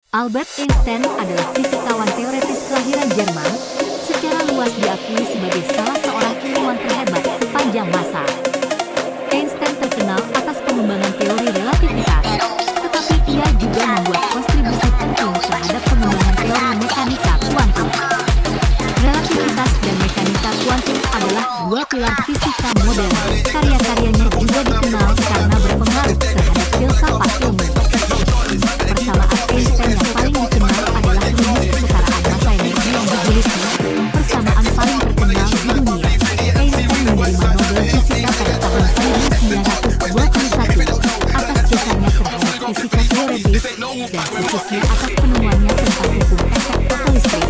Albert Einstein adalah fisikawan teoretis kelahiran Jerman, secara luas diakui sebagai salah seorang ilmuwan terhebat sepanjang masa. Einstein terkenal atas pengembangan teori relativitas, tetapi ia juga membuat kontribusi penting terhadap pengembangan teori mekanika kuantum. Relativitas dan mekanika kuantum adalah dua pilar fisika modern. Karya-karyanya juga dikenal karena berpengaruh terhadap filsafat ilmu. Persamaan Einstein yang paling dikenal adalah rumus kesetaraan massa energi yang dijulitnya persamaan paling terkenal di dunia. Einstein menerima Nobel Fisika pada tahun 1921 atas jasanya terhadap fisika teoretis dan khususnya atas penemuannya tentang hukum efek fotolistrik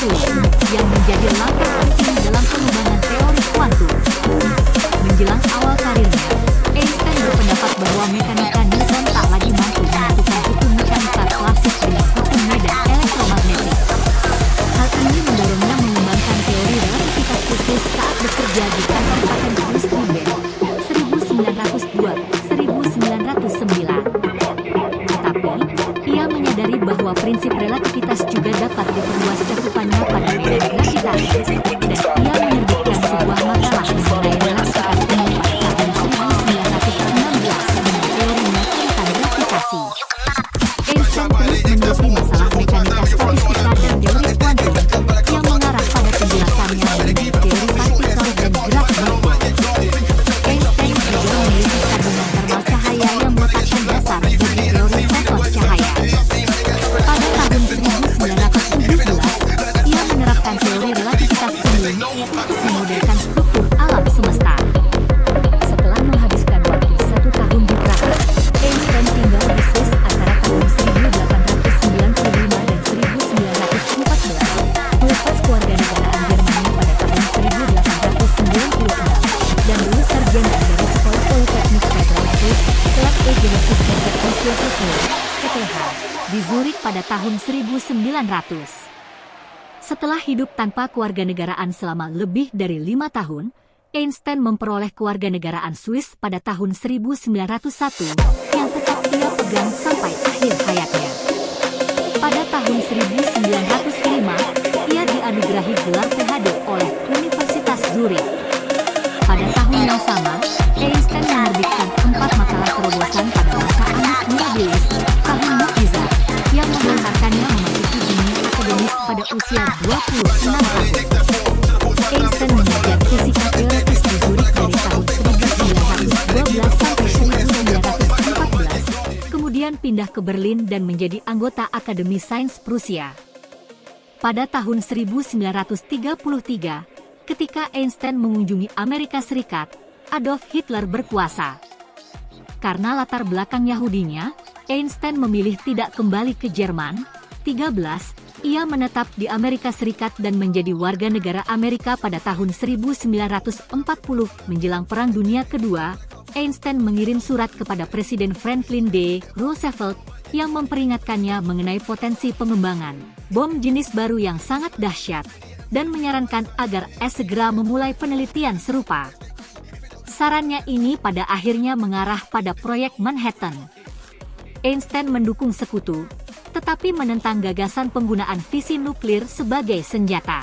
10 yang menjadi langkah penting dalam pengembangan teori kuantum. Menjelang awal karirnya, Einstein berpendapat bahwa mekanika Newton tak lagi mampu menyatukan hukum mekanika klasik dengan hukum medan elektromagnetik. Hal ini mendorongnya mengembangkan teori relativitas khusus saat bekerja di kantor paten Swiss Bern 1902-1909. Tetapi, ia menyadari bahwa prinsip relativitas juga dapat diperluas cakupannya pada medan gravitasi, dan ia menerbitkan sebuah makalah mengenai relativitas umum pada tahun 1916 dengan teorinya tentang gravitasi. Einstein terus meneliti masalah mekanika statistika dan teori kuantum yang mengarah pada penjelasannya mengenai teori partikel dan gerak molekul. Einstein juga meneliti kandungan termal cahaya yang meletakkan dasar bagi teori foton cahaya. Pada tahun 1917, ia menerapkan teori relativitas umum untuk memodelkan struktur alam semesta. Setelah menghabiskan waktu 1 tahun di Praha, Einstein tinggal di Swiss antara tahun 1895 dan 1914, melepas kewarganegaraan Jerman pada tahun 1896, dan lulus sarjana dari Sekolah Politeknik Federal Swiss, Kelas Genesis Institute, KTH, di Zurich pada tahun 1900. Setelah hidup tanpa kewarganegaraan selama lebih dari 5 tahun, Einstein memperoleh kewarganegaraan Swiss pada tahun 1901 yang tetap ia pegang sampai akhir hayatnya. Pada tahun 1905, ia dianugerahi gelar PhD oleh Universitas Zurich. Pada tahun yang sama, Einstein menerbitkan 4 makalah terobosan pada masa Annus Mirabilis, tahun mukjizat, yang mengantarkannya memasuki dunia akademis pada usia 26 tahun. Einstein mengajar fisika teoretis di Zurich dari tahun 1912 sampai 1914, kemudian pindah ke Berlin dan menjadi anggota Akademi Sains Prusia. Pada tahun 1933, ketika Einstein mengunjungi Amerika Serikat, Adolf Hitler berkuasa. Karena latar belakang Yahudinya, Einstein memilih tidak kembali ke Jerman. 13, ia menetap di Amerika Serikat dan menjadi warga negara Amerika pada tahun 1940. Menjelang Perang Dunia Kedua, Einstein mengirim surat kepada Presiden Franklin D. Roosevelt yang memperingatkannya mengenai potensi pengembangan bom jenis baru yang sangat dahsyat dan menyarankan agar segera memulai penelitian serupa. Sarannya ini pada akhirnya mengarah pada proyek Manhattan. Einstein mendukung sekutu, tetapi menentang gagasan penggunaan fisi nuklir sebagai senjata.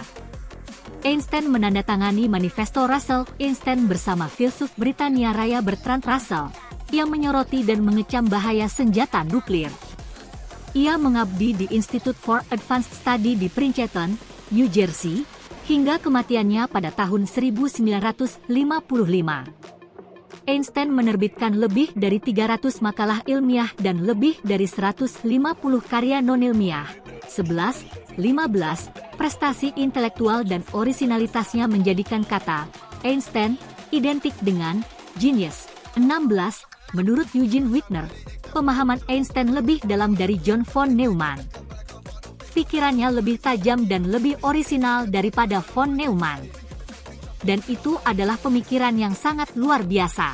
Einstein menandatangani Manifesto Russell Einstein bersama filsuf Britania Raya Bertrand Russell yang menyoroti dan mengecam bahaya senjata nuklir. Ia mengabdi di Institute for Advanced Study di Princeton, New Jersey, hingga kematiannya pada tahun 1955. Einstein menerbitkan lebih dari 300 makalah ilmiah dan lebih dari 150 karya non-ilmiah. 11, 15, prestasi intelektual dan orisinalitasnya menjadikan kata Einstein identik dengan genius. 16, menurut Eugene Wigner, pemahaman Einstein lebih dalam dari John von Neumann. Pikirannya lebih tajam dan lebih orisinal daripada von Neumann. Dan itu adalah pemikiran yang sangat luar biasa.